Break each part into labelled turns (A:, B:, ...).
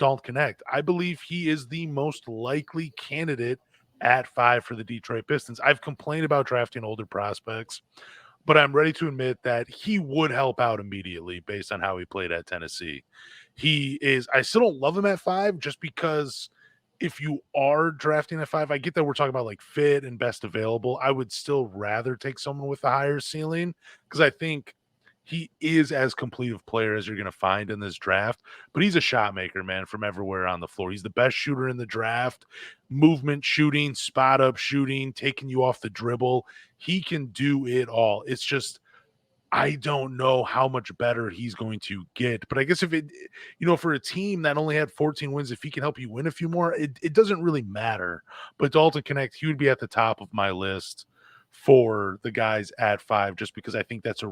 A: Dalton Knecht. I believe he is the most likely candidate at 5 for the Detroit Pistons. I've complained about drafting older prospects, but I'm ready to admit that he would help out immediately based on how he played at Tennessee. I still don't love him at 5 just because if you are drafting at 5, I get that we're talking about like fit and best available. I would still rather take someone with a higher ceiling because I think he is as complete of player as you're going to find in this draft, but he's a shot maker, man, from everywhere on the floor. He's the best shooter in the draft, movement shooting, spot up shooting, taking you off the dribble. He can do it all. It's just, I don't know how much better he's going to get. But I guess for a team that only had 14 wins, if he can help you win a few more, it doesn't really matter. But Dalton Knecht, he would be at the top of my list for the guys at 5, just because I think he's a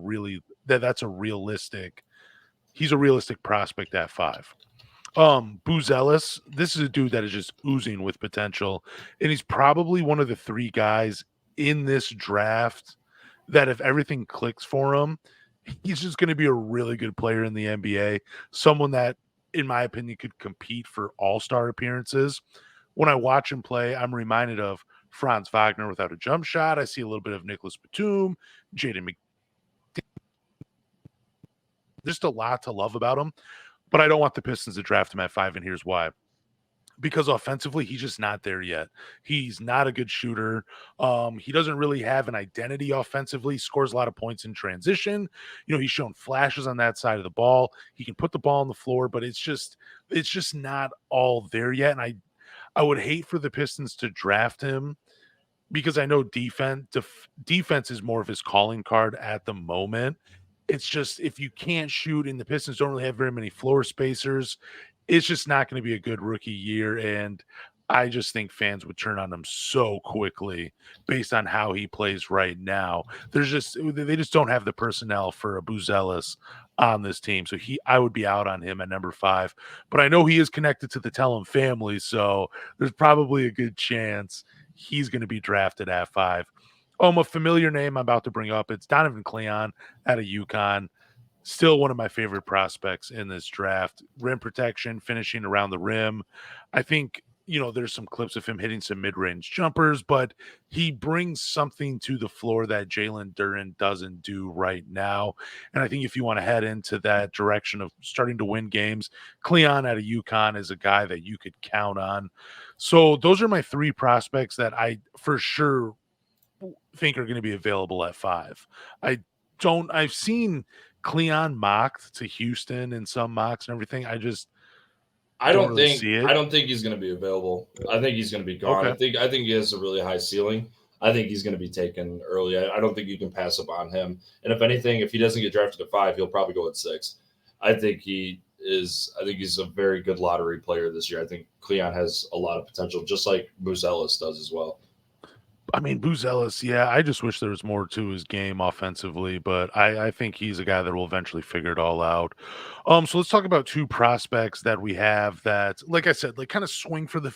A: realistic prospect at 5. Buzelis, this is a dude that is just oozing with potential, and he's probably one of the 3 guys in this draft that if everything clicks for him, he's just going to be a really good player in the NBA, someone that, in my opinion, could compete for all-star appearances. When I watch him play, I'm reminded of Franz Wagner without a jump shot. I see a little bit of Nicholas Batum, Jaden McDaniels. Just a lot to love about him, but I don't want the Pistons to draft him at 5, and here's why. Because offensively, he's just not there yet. He's not a good shooter. He doesn't really have an identity offensively. He scores a lot of points in transition. He's shown flashes on that side of the ball. He can put the ball on the floor, but it's just not all there yet. And I would hate for the Pistons to draft him because I know defense is more of his calling card at the moment. It's just, if you can't shoot and the Pistons don't really have very many floor spacers, it's just not going to be a good rookie year. And I just think fans would turn on him so quickly based on how he plays right now. They just don't have the personnel for a Buzelis on this team. So I would be out on him at number 5, but I know he is connected to the Tellum family. So there's probably a good chance he's going to be drafted at 5. A familiar name I'm about to bring up. It's Donovan Clingan out of Uconn. Still one of my favorite prospects in this draft. Rim protection, finishing around the rim. I think, there's some clips of him hitting some mid-range jumpers, but he brings something to the floor that Jalen Duren doesn't do right now. And I think if you want to head into that direction of starting to win games, Cleon out of Uconn is a guy that you could count on. So those are my 3 prospects that I for sure think are going to be available at 5. I've seen Cleon mocked to Houston in some mocks and everything. I don't really see it.
B: I don't think he's going to be available. I think he's going to be gone.
A: Okay.
B: I think he has a really high ceiling. I think he's going to be taken early. I don't think you can pass up on him. And if anything, if he doesn't get drafted at 5, he'll probably go at 6. I think he's a very good lottery player this year. I think Cleon has a lot of potential, just like Buzelis does as well.
A: I mean, Buzelis, yeah, I just wish there was more to his game offensively, but I think he's a guy that will eventually figure it all out. So let's talk about 2 prospects that we have that, like I said, like kind of swing for the